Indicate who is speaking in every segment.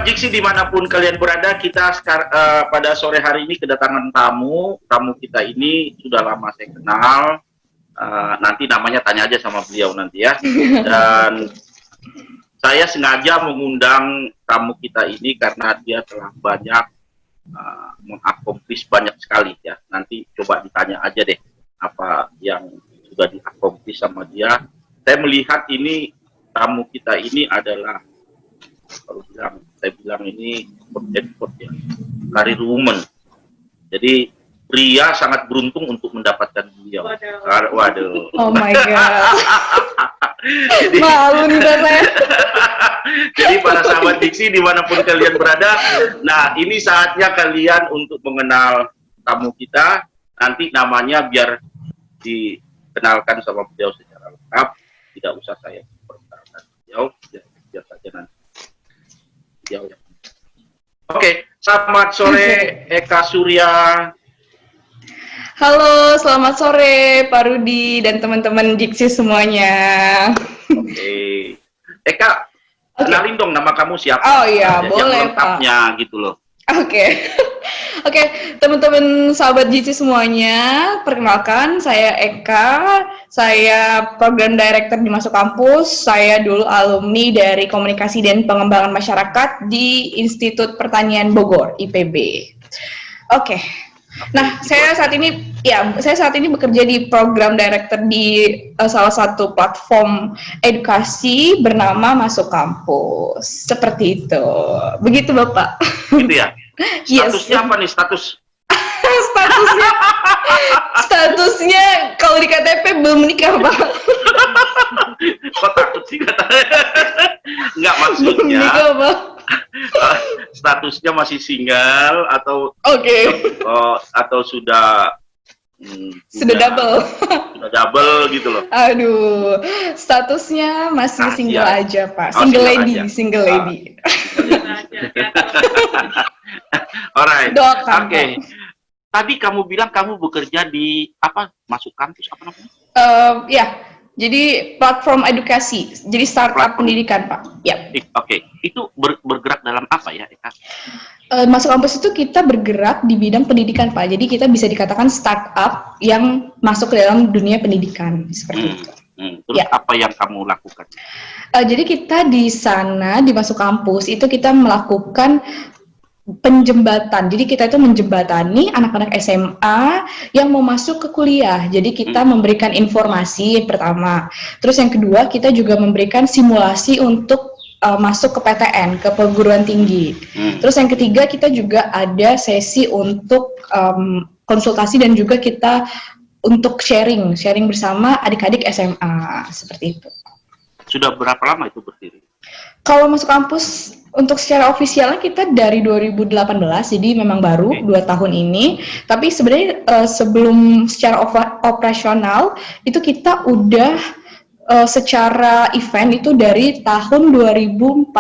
Speaker 1: Sahabat Jiksi dimanapun kalian berada, kita pada sore hari ini kedatangan tamu kita ini sudah lama saya kenal. Nanti namanya tanya aja sama beliau nanti ya. Dan saya sengaja mengundang tamu kita ini karena dia telah banyak mengakomplis banyak sekali ya. Nanti coba ditanya aja deh apa yang sudah diakomplis sama dia. Saya melihat ini tamu kita ini adalah, kalau saya bilang ini ya, karir woman. Jadi pria sangat beruntung untuk mendapatkan beliau. Waduh.
Speaker 2: Oh my god. Jadi, malu nih saya.
Speaker 1: Jadi para sahabat Diksi dimanapun kalian berada, nah ini saatnya kalian untuk mengenal tamu kita. Nanti namanya biar dikenalkan sama beliau secara lengkap. Tidak usah saya perkenalkan beliau, biar saja nanti. Oke, selamat sore Eka Surya.
Speaker 2: Halo, selamat sore Pak Rudi dan teman-teman Diksi semuanya.
Speaker 1: Oke, Eka, kenalin dong nama kamu siapa?
Speaker 2: Oh iya, boleh
Speaker 1: lengkapnya, Pak. Gitu loh.
Speaker 2: Oke. Oke, teman-teman sahabat Diksi semuanya, perkenalkan saya Eka, saya program director di Masuk Kampus. Saya dulu alumni dari Komunikasi dan Pengembangan Masyarakat di Institut Pertanian Bogor, IPB. Oke. Nah, saya saat ini bekerja di program director di salah satu platform edukasi bernama Masuk Kampus. Seperti itu. Begitu, Bapak.
Speaker 1: Gitu ya?
Speaker 2: Yes.
Speaker 1: Statusnya apa nih?
Speaker 2: Statusnya kalau di KTP belum menikah, Pak.
Speaker 1: Kok takut sih katanya? Enggak, maksudnya
Speaker 2: belum menikah, Pak.
Speaker 1: Statusnya masih single atau atau sudah
Speaker 2: double.
Speaker 1: Sudah double gitu loh.
Speaker 2: Aduh, statusnya masih single aja, Pak. Single lady.
Speaker 1: Alright.
Speaker 2: Oke.
Speaker 1: Tadi kamu bilang kamu bekerja di apa? Masuk Kampus apa namanya?
Speaker 2: Ya. Jadi platform edukasi, jadi startup pendidikan, Pak. Ya.
Speaker 1: Oke. Itu bergerak dalam apa ya, Eka?
Speaker 2: Masuk Kampus itu kita bergerak di bidang pendidikan, Pak. Jadi kita bisa dikatakan startup yang masuk ke dalam dunia pendidikan seperti itu.
Speaker 1: Terus apa yang kamu lakukan?
Speaker 2: Jadi kita di sana di Masuk Kampus itu kita melakukan penjembatan. Jadi kita itu menjembatani anak-anak SMA yang mau masuk ke kuliah. Jadi kita memberikan informasi pertama. Terus yang kedua kita juga memberikan simulasi untuk masuk ke PTN, ke perguruan tinggi. Terus yang ketiga kita juga ada sesi untuk konsultasi dan juga kita untuk sharing bersama adik-adik SMA seperti itu.
Speaker 1: Sudah berapa lama itu berdiri?
Speaker 2: Kalau Masuk Kampus untuk secara ofisialnya kita dari 2018, jadi memang baru 2 tahun ini. Tapi sebenarnya sebelum secara operasional itu kita udah secara event itu dari tahun 2014.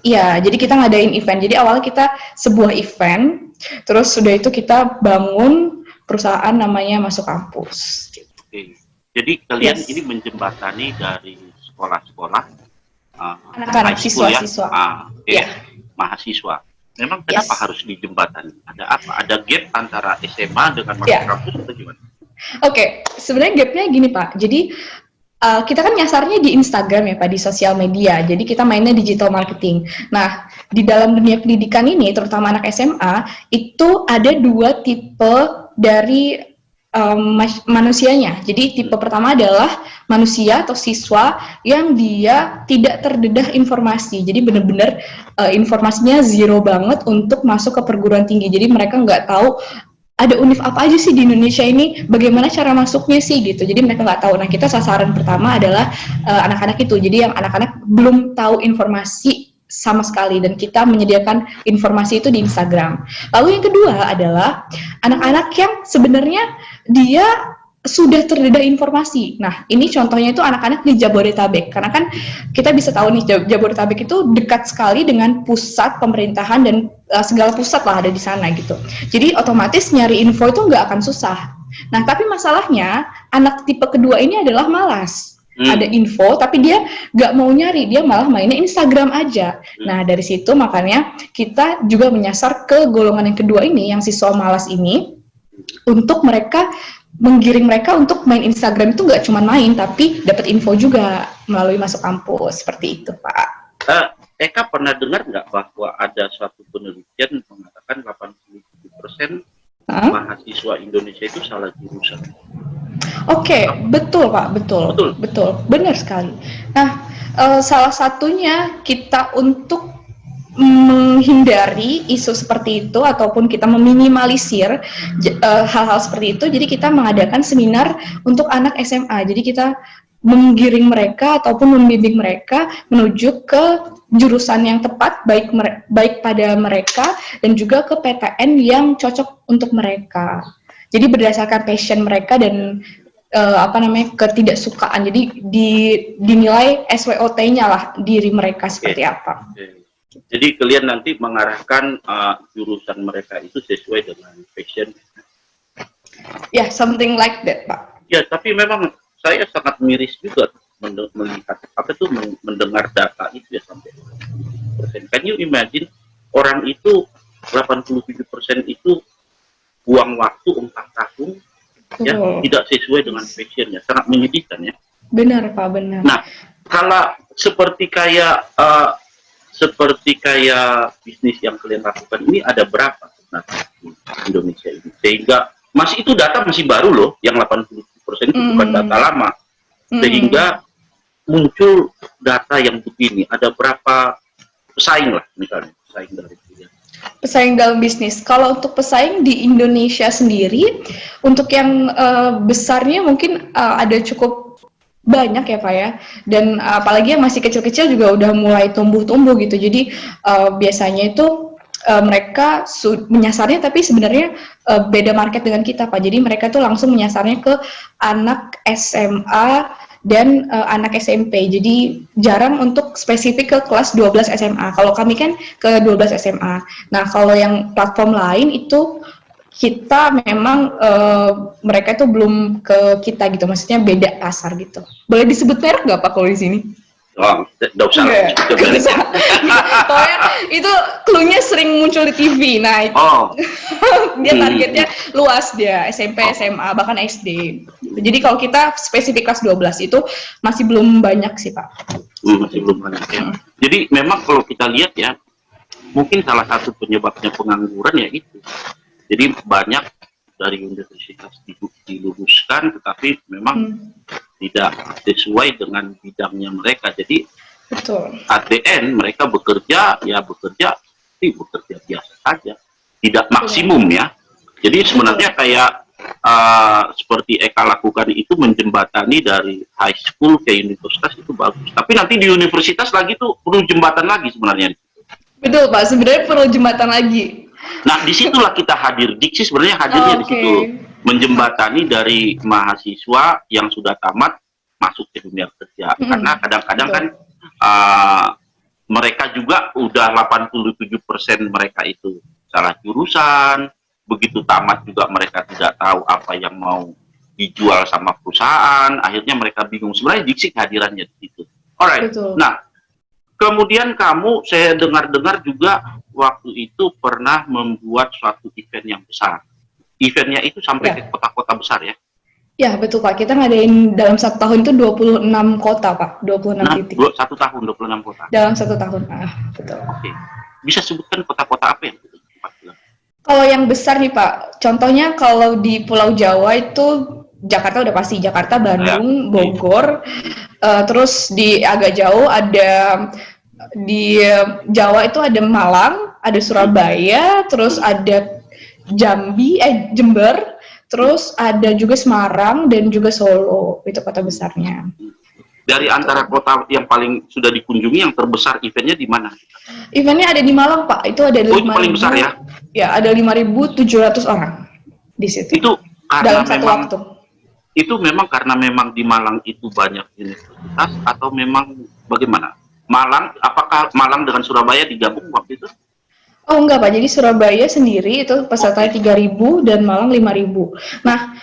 Speaker 2: Iya, jadi kita ngadain event. Jadi awalnya kita sebuah event, terus sudah itu kita bangun perusahaan namanya Masuk Kampus.
Speaker 1: Oke. Jadi kalian ini menjembatani dari sekolah-sekolah,
Speaker 2: anak-anak siswa-siswa,
Speaker 1: mahasiswa. Memang kenapa harus dijembatani? Ada apa? Ada gap antara SMA dengan Masuk Kampus atau gimana?
Speaker 2: Oke, sebenarnya gapnya gini, Pak. Jadi kita kan nyasarnya di Instagram ya, Pak, di sosial media. Jadi kita mainnya digital marketing. Nah, di dalam dunia pendidikan ini, terutama anak SMA, itu ada 2 tipe dari manusianya. Jadi tipe pertama adalah manusia atau siswa yang dia tidak terdedah informasi. Jadi benar-benar informasinya zero banget untuk masuk ke perguruan tinggi. Jadi mereka nggak tahu ada univ apa aja sih di Indonesia ini, bagaimana cara masuknya sih gitu. Jadi mereka nggak tahu. Nah, kita sasaran pertama adalah anak-anak itu. Jadi yang anak-anak belum tahu informasi sama sekali, dan kita menyediakan informasi itu di Instagram. Lalu yang kedua adalah anak-anak yang sebenarnya dia sudah terdedah informasi. Nah, ini contohnya itu anak-anak di Jabodetabek, karena kan kita bisa tahu nih Jabodetabek itu dekat sekali dengan pusat pemerintahan dan segala pusat lah ada di sana gitu. Jadi otomatis nyari info itu nggak akan susah. Nah, tapi masalahnya anak tipe kedua ini adalah malas. ada info, tapi dia nggak mau nyari, dia malah mainnya Instagram aja. Nah, dari situ makanya kita juga menyasar ke golongan yang kedua ini, yang siswa malas ini, untuk mereka menggiring mereka untuk main Instagram itu nggak cuma main, tapi dapat info juga melalui masuk kampus, seperti itu, Pak.
Speaker 1: Eka pernah dengar nggak bahwa ada suatu penelitian mengatakan 87% mahasiswa Indonesia itu salah jurusan?
Speaker 2: Oke, betul Pak, betul, benar sekali. Nah, salah satunya kita untuk menghindari isu seperti itu ataupun kita meminimalisir hal-hal seperti itu, jadi kita mengadakan seminar untuk anak SMA. Jadi kita menggiring mereka ataupun membimbing mereka menuju ke jurusan yang tepat, baik pada mereka dan juga ke PTN yang cocok untuk mereka. Jadi berdasarkan passion mereka dan ketidaksukaan. Jadi dinilai SWOT-nya lah diri mereka seperti apa.
Speaker 1: Jadi kalian nanti mengarahkan jurusan mereka itu sesuai dengan passion.
Speaker 2: Ya, something like that, Pak.
Speaker 1: Ya, tapi memang saya sangat miris juga melihat mendengar data itu ya sampai 87%. Can you imagine orang itu 87% itu buang waktu 4 tahun ya tidak sesuai dengan passionnya, sangat menyedihkan ya.
Speaker 2: Benar Pak, benar.
Speaker 1: Nah, kalau seperti kayak bisnis yang kalian lakukan ini ada berapa di Indonesia ini? Sehingga itu data masih baru loh, yang 87% itu bukan data lama. Sehingga muncul data yang begini, ada berapa pesaing lah misalnya, pesaing dari kalian.
Speaker 2: Pesaing dalam bisnis. Kalau untuk pesaing di Indonesia sendiri, untuk yang besarnya mungkin ada cukup banyak ya Pak ya, dan apalagi yang masih kecil-kecil juga udah mulai tumbuh-tumbuh gitu. Jadi biasanya itu mereka menyasarnya, tapi sebenarnya beda market dengan kita Pak. Jadi mereka tuh langsung menyasarnya ke anak SMA dan anak SMP. Jadi jarang untuk spesifik ke kelas 12 SMA. Kalau kami kan ke 12 SMA. Nah, kalau yang platform lain itu kita memang mereka itu belum ke kita gitu. Maksudnya beda pasar gitu. Boleh disebut merek nggak Pak kalau di sini?
Speaker 1: Oh, nggak usah.
Speaker 2: Soalnya itu clue-nya sering muncul di TV. Nah, itu dia targetnya luas, dia SMP, SMA, bahkan SD. Jadi kalau kita spesifik kelas 12 itu masih belum banyak sih Pak.
Speaker 1: Masih belum banyak ya. Jadi memang kalau kita lihat ya, mungkin salah satu penyebabnya pengangguran ya itu. Jadi banyak dari universitas diluluskan, tetapi memang tidak sesuai dengan bidangnya mereka. Jadi at the end mereka bekerja biasa saja, tidak maksimum ya. Jadi sebenarnya kayak seperti Eka lakukan itu, menjembatani dari high school ke universitas itu bagus. Tapi nanti di universitas lagi tuh perlu jembatan lagi sebenarnya.
Speaker 2: Betul Pak, sebenarnya perlu jembatan lagi.
Speaker 1: Nah, disitulah kita hadir. Diksi sebenarnya hadirnya di situ, menjembatani dari mahasiswa yang sudah tamat masuk ke dunia kerja. Karena kadang-kadang kan mereka juga udah 87% mereka itu salah jurusan. Begitu tamat juga mereka tidak tahu apa yang mau dijual sama perusahaan. Akhirnya mereka bingung. Sebenarnya Diksi kehadirannya di situ. Alright. Nah, kemudian saya dengar-dengar juga waktu itu pernah membuat suatu event yang besar. Eventnya itu sampai ke kota-kota besar ya?
Speaker 2: Ya, betul Pak. Kita ngadain dalam 1 tahun itu 26 kota Pak, 26 titik.
Speaker 1: 1 tahun, 26 kota?
Speaker 2: Dalam 1 tahun, betul.
Speaker 1: Oke. Bisa sebutkan kota-kota apa yang itu?
Speaker 2: Kalau yang besar nih Pak, contohnya kalau di Pulau Jawa itu Jakarta udah pasti, Jakarta, Bandung, Bogor, terus di agak jauh ada di Jawa itu ada Malang, ada Surabaya, terus ada Jember, terus ada juga Semarang dan juga Solo, itu kota besarnya.
Speaker 1: Dari antara kota yang paling sudah dikunjungi, yang terbesar eventnya di mana?
Speaker 2: Eventnya ada di Malang Pak, itu ada 5.000.
Speaker 1: Paling besar ya?
Speaker 2: Ya, ada 5.700 orang di situ.
Speaker 1: Itu karena
Speaker 2: dalam satu waktu.
Speaker 1: Itu memang karena memang di Malang itu banyak universitas atau memang bagaimana? Malang, apakah Malang dengan Surabaya digabung waktu itu?
Speaker 2: Oh enggak Pak, jadi Surabaya sendiri itu pesertanya 3.000 dan Malang 5.000. Nah,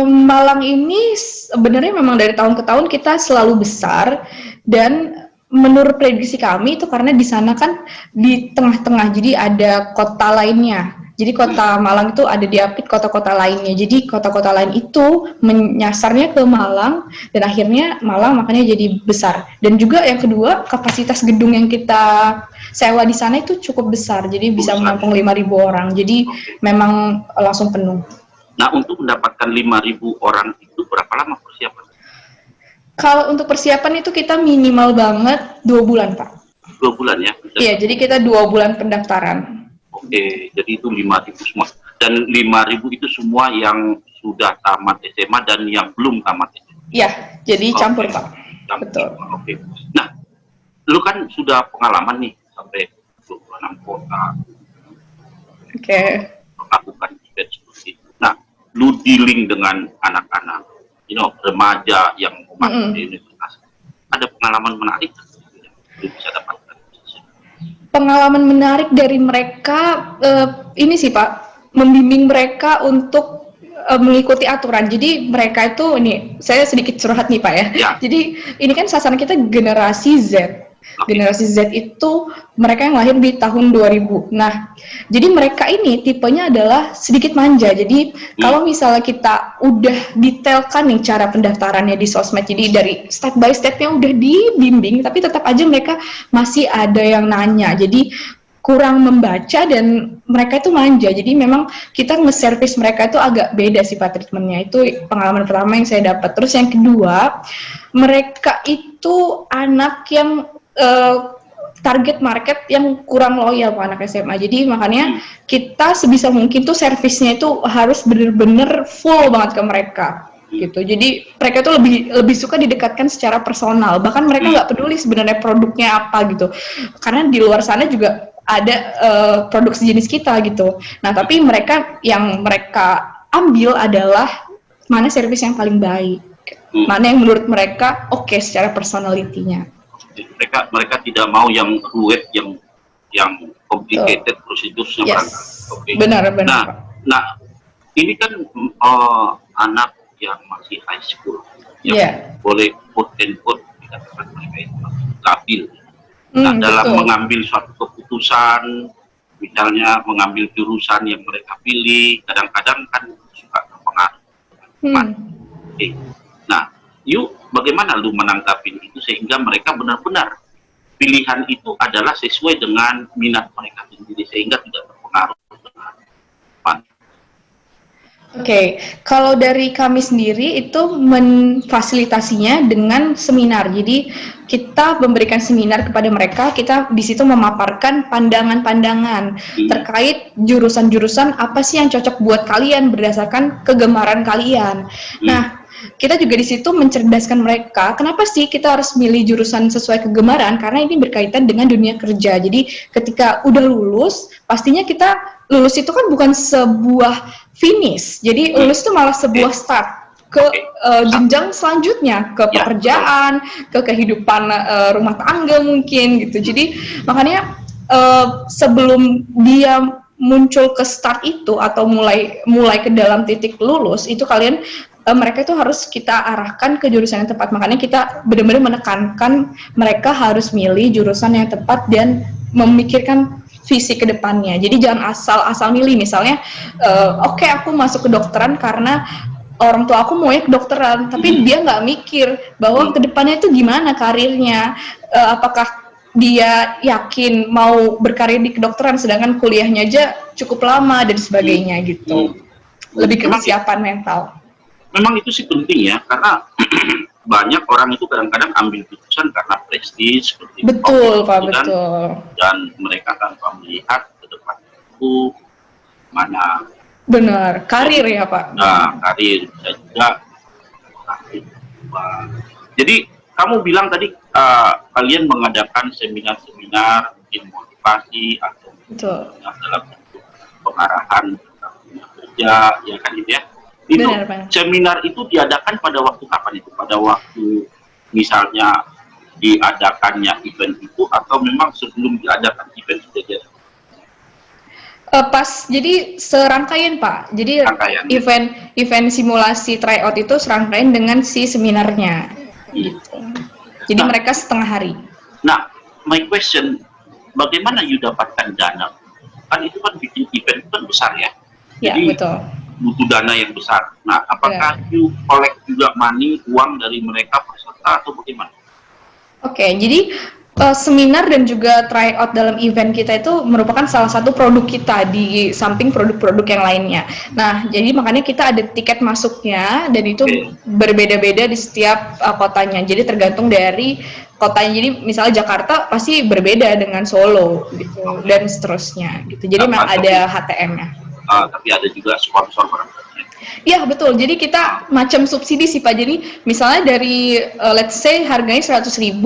Speaker 2: Malang ini sebenarnya memang dari tahun ke tahun kita selalu besar, dan menurut prediksi kami itu karena di sana kan di tengah-tengah, jadi ada kota lainnya. Jadi kota Malang itu ada diapit kota-kota lainnya. Jadi kota-kota lain itu menyasarnya ke Malang, dan akhirnya Malang makanya jadi besar. Dan juga yang kedua, kapasitas gedung yang kita sewa di sana itu cukup besar. Jadi bisa menampung 5.000 orang. Jadi memang langsung penuh.
Speaker 1: Nah, untuk mendapatkan 5.000 orang itu berapa lama persiapan?
Speaker 2: Kalau untuk persiapan itu kita minimal banget 2 bulan, Pak.
Speaker 1: 2 bulan ya?
Speaker 2: Iya, jadi kita 2 bulan pendaftaran.
Speaker 1: Oke, jadi itu 5.000 semua. Dan 5.000 itu semua yang sudah tamat SMA dan yang belum tamat SMA.
Speaker 2: Iya, jadi campur, Pak.
Speaker 1: Campur.
Speaker 2: Betul.
Speaker 1: Oke. Nah, lu kan sudah pengalaman nih sampai 26 kota.
Speaker 2: Oke.
Speaker 1: Melakukan event seperti itu. Nah, lu dealing dengan anak-anak, remaja yang mau masuk di universitas. Ada pengalaman menarik yang lu bisa dapatkan?
Speaker 2: Pengalaman menarik dari mereka, ini sih Pak, membimbing mereka untuk mengikuti aturan. Jadi mereka itu, ini saya sedikit curhat nih Pak ya.
Speaker 1: Ya.
Speaker 2: Jadi ini kan sasaran kita generasi Z. Generasi Z itu mereka yang lahir di tahun 2000. Nah, jadi mereka ini tipenya adalah sedikit manja. Jadi kalau misalnya kita udah detailkan nih cara pendaftarannya di sosmed, jadi dari step by stepnya udah dibimbing, tapi tetap aja mereka masih ada yang nanya. Jadi kurang membaca dan mereka itu manja. Jadi memang kita nge-service mereka itu agak beda sih Pak treatmentnya. Itu pengalaman pertama yang saya dapat. Terus yang kedua, mereka itu anak yang target market yang kurang loyal Pak, anak SMA. Jadi makanya kita sebisa mungkin tuh servisnya itu harus bener-bener full banget ke mereka gitu. Jadi mereka tuh lebih suka didekatkan secara personal. Bahkan mereka nggak peduli sebenarnya produknya apa gitu. Karena di luar sana juga ada produk sejenis kita gitu. Nah, tapi yang mereka ambil adalah mana servis yang paling baik. Mana yang menurut mereka oke secara personalitinya.
Speaker 1: Mereka tidak mau yang ruwet, yang complicated prosedur.
Speaker 2: Yes. Benar.
Speaker 1: Nah, ini kan anak yang masih high school, yang boleh quote and quote dikatakan mereka itu labil. Nah, dalam mengambil suatu keputusan, misalnya mengambil jurusan yang mereka pilih, kadang-kadang kan suka terpengaruh. Nah, bagaimana lu menanggapi itu sehingga mereka benar-benar pilihan itu adalah sesuai dengan minat mereka sendiri sehingga tidak terpengaruh dengan
Speaker 2: Oke, kalau dari kami sendiri itu memfasilitasinya dengan seminar. Jadi kita memberikan seminar kepada mereka, kita di situ memaparkan pandangan-pandangan terkait jurusan-jurusan apa sih yang cocok buat kalian berdasarkan kegemaran kalian. Nah, kita juga di situ mencerdaskan mereka, kenapa sih kita harus milih jurusan sesuai kegemaran, karena ini berkaitan dengan dunia kerja. Jadi ketika udah lulus, pastinya kita lulus itu kan bukan sebuah finish, jadi lulus itu malah sebuah start ke jenjang selanjutnya, ke pekerjaan, ke kehidupan rumah tangga mungkin gitu. Jadi makanya sebelum dia muncul ke start itu atau mulai ke dalam titik lulus itu mereka itu harus kita arahkan ke jurusan yang tepat. Makanya kita benar-benar menekankan mereka harus milih jurusan yang tepat dan memikirkan visi ke depannya. Jadi jangan asal milih. Misalnya, oke, aku masuk ke kedokteran karena orang tua aku mau ya kedokteran, tapi dia nggak mikir bahwa ke depannya itu gimana karirnya, apakah dia yakin mau berkarir di kedokteran sedangkan kuliahnya aja cukup lama dan sebagainya gitu. Lebih ke kesiapan mental.
Speaker 1: Memang itu sih penting ya, karena banyak orang itu kadang-kadang ambil keputusan karena prestis seperti
Speaker 2: betul Pak, betul.
Speaker 1: Dan mereka tanpa melihat ke depan itu mana.
Speaker 2: Benar, karir ya Pak.
Speaker 1: Nah, karir bisa juga. Jadi kamu bilang tadi kalian mengadakan seminar-seminar mungkin motivasi atau dalam bentuk pengarahan tentang dunia kerja, ya kan gitu ya. Itu seminar itu diadakan pada waktu kapan itu? Pada waktu misalnya diadakannya event itu atau memang sebelum diadakan event sudah jadi?
Speaker 2: Jadi serangkaian Pak. Jadi
Speaker 1: rangkaian?
Speaker 2: event simulasi tryout itu serangkaian dengan si seminarnya. Gitu. Jadi
Speaker 1: Nah,
Speaker 2: mereka setengah hari.
Speaker 1: nah, my question, bagaimana you dapatkan dana? Kan itu kan bikin event itu kan besar ya.
Speaker 2: Ya,
Speaker 1: Jadi
Speaker 2: betul.
Speaker 1: butuh dana yang besar. Nah, apakah you collect juga uang dari mereka peserta atau bagaimana?
Speaker 2: Oke, jadi seminar dan juga tryout dalam event kita itu merupakan salah satu produk kita di samping produk-produk yang lainnya. Nah, jadi makanya kita ada tiket masuknya dan itu berbeda-beda di setiap kotanya. Jadi tergantung dari kotanya. Jadi misalnya Jakarta pasti berbeda dengan Solo gitu dan seterusnya gitu. Jadi memang ada HTM-nya.
Speaker 1: Tapi ada juga sponsor barangkali.
Speaker 2: Iya betul, jadi kita macam subsidi sih Pak. Jadi misalnya dari let's say harganya 100.000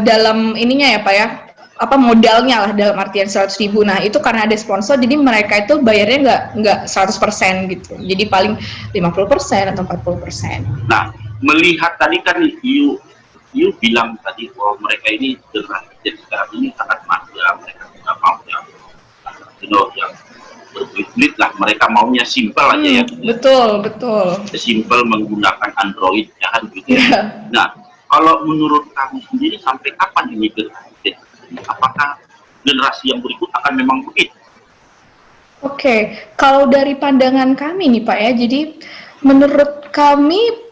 Speaker 2: dalam ininya ya Pak ya, apa modalnya lah dalam artian 100.000. Nah itu karena ada sponsor, jadi mereka itu bayarnya nggak 100% gitu. Jadi paling 50% atau 40%.
Speaker 1: Nah, melihat tadi kan you bilang tadi bahwa mereka ini generasi sekarang ini sangat manja, mereka tidak mau yang berbelit lah, mereka maunya simpel aja ya.
Speaker 2: Betul.
Speaker 1: Simpel menggunakan Android ya kan gitu ya. Nah, kalau menurut kamu sendiri sampai kapan ini generasi? Apakah generasi yang berikut akan memang begitu?
Speaker 2: Oke, kalau dari pandangan kami nih Pak ya, jadi menurut kami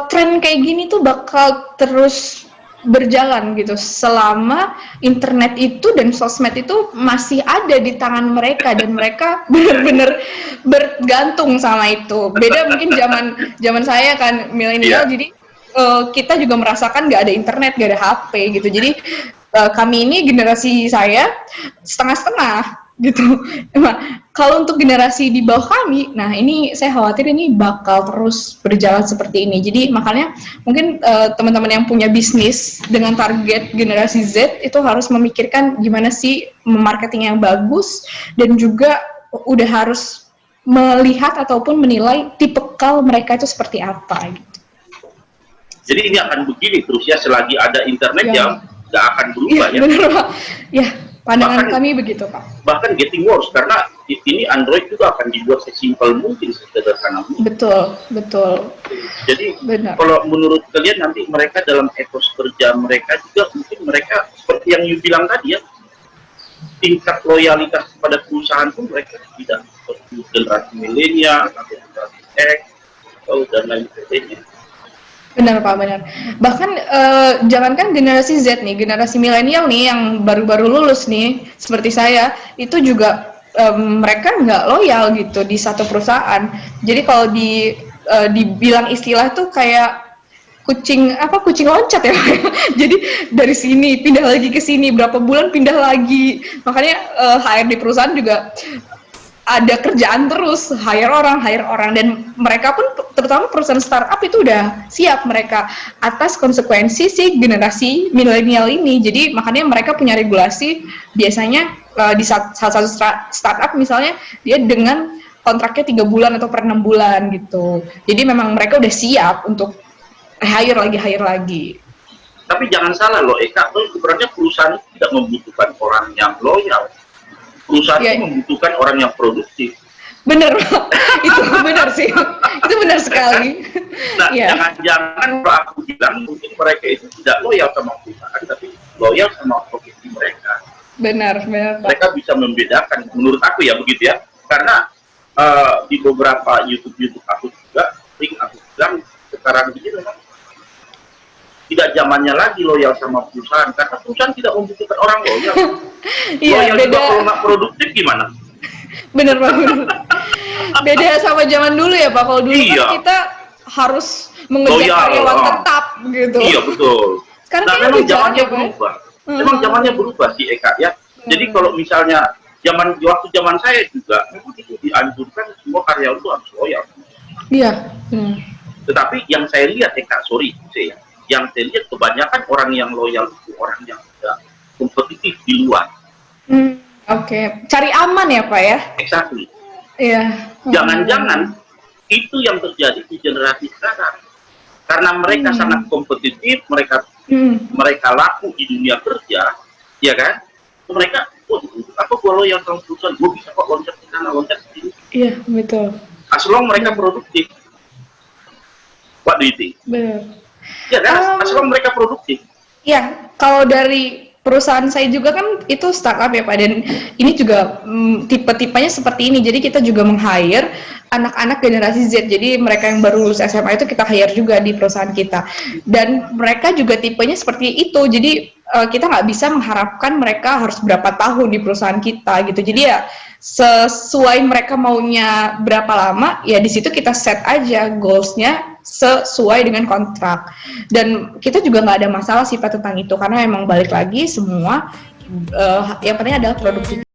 Speaker 2: tren kayak gini tuh bakal terus berjalan gitu selama internet itu dan sosmed itu masih ada di tangan mereka dan mereka benar-benar bergantung sama itu. Beda mungkin zaman saya kan milenial, jadi kita juga merasakan nggak ada internet, nggak ada HP gitu. Jadi kami ini generasi saya setengah-setengah gitu. Nah, kalau untuk generasi di bawah kami, nah ini saya khawatir ini bakal terus berjalan seperti ini. Jadi makanya mungkin teman-teman yang punya bisnis dengan target generasi Z itu harus memikirkan gimana sih marketing yang bagus dan juga udah harus melihat ataupun menilai tipikal mereka itu seperti apa gitu.
Speaker 1: Jadi ini akan begini terus ya selagi ada internet ya nggak akan berubah ya.
Speaker 2: Benar Pak. Ya, pandangan kami begitu Pak.
Speaker 1: Bahkan getting worse karena ini Android juga akan dibuat sesimpel mungkin, sesederhana mungkin.
Speaker 2: Betul.
Speaker 1: Jadi kalau menurut kalian nanti mereka dalam etos kerja mereka juga mungkin mereka seperti yang you bilang tadi ya, tingkat loyalitas pada perusahaan pun mereka tidak seperti generasi milenial atau generasi X atau dan lain sebagainya.
Speaker 2: Benar Pak, benar. Bahkan jangankan generasi Z nih, generasi milenial nih yang baru-baru lulus nih, seperti saya, itu juga mereka nggak loyal gitu di satu perusahaan. Jadi kalau dibilang istilah tuh kayak kucing loncat ya. Jadi dari sini pindah lagi ke sini, berapa bulan pindah lagi. Makanya HR di perusahaan juga ada kerjaan terus, hire orang, dan mereka pun terutama perusahaan startup itu udah siap mereka atas konsekuensi si generasi milenial ini. Jadi makanya mereka punya regulasi biasanya di salah satu startup misalnya dia dengan kontraknya 3 bulan atau per 6 bulan gitu. Jadi memang mereka udah siap untuk hire lagi.
Speaker 1: Tapi jangan salah loh Eka, sebenarnya perusahaan tidak membutuhkan orang yang loyal. Perusahaan itu membutuhkan orang yang produktif.
Speaker 2: Bener, itu benar sih, itu benar sekali.
Speaker 1: Nah, jangan-jangan kalau aku bilang mungkin mereka itu tidak loyal sama perusahaan, tapi loyal sama profesi mereka.
Speaker 2: Benar.
Speaker 1: Mereka bisa membedakan, menurut aku ya begitu ya. Karena di beberapa YouTube aku juga, aku bilang sekarang ini memang tidak zamannya lagi loyal sama perusahaan karena perusahaan tidak membutuhkan orang loyal. Loyal juga kalau nggak produktif gimana?
Speaker 2: Bener banget. Beda sama zaman dulu ya Pak. Kalau dulu kan kita harus mengejar karyawan tetap gitu. Iya
Speaker 1: betul.
Speaker 2: Sekarang
Speaker 1: nah memang zamannya berubah. Memang zamannya berubah sih Eka ya. Jadi kalau misalnya waktu zaman saya juga memang itu dianjurkan semua karyawan itu harus loyal.
Speaker 2: Iya.
Speaker 1: Tetapi yang saya lihat Eka, yang saya lihat kebanyakan orang yang loyal itu orang yang tidak kompetitif di luar.
Speaker 2: Oke. Cari aman ya Pak ya?
Speaker 1: Exactly.
Speaker 2: Iya.
Speaker 1: Jangan-jangan itu yang terjadi di generasi sekarang. Karena mereka sangat kompetitif, mereka laku di dunia kerja, ya kan? Mereka, apa gue loyal sama perusahaan, gue bisa kok loncat ke sana, loncat ke sini.
Speaker 2: Iya, betul.
Speaker 1: As long mereka produktif. What do you think?
Speaker 2: Benar.
Speaker 1: Ya kan, as long mereka produktif.
Speaker 2: Ya, kalau dari perusahaan saya juga kan itu startup ya Pak, dan ini juga tipe-tipenya seperti ini. Jadi kita juga meng-hire anak-anak generasi Z. Jadi mereka yang baru lulus SMA itu kita hire juga di perusahaan kita. Dan mereka juga tipenya seperti itu. Jadi kita nggak bisa mengharapkan mereka harus berapa tahun di perusahaan kita gitu. Jadi ya sesuai mereka maunya berapa lama, ya di situ kita set aja goals-nya sesuai dengan kontrak. Dan kita juga nggak ada masalah sih Pak tentang itu, karena memang balik lagi semua yang penting adalah produktivitas.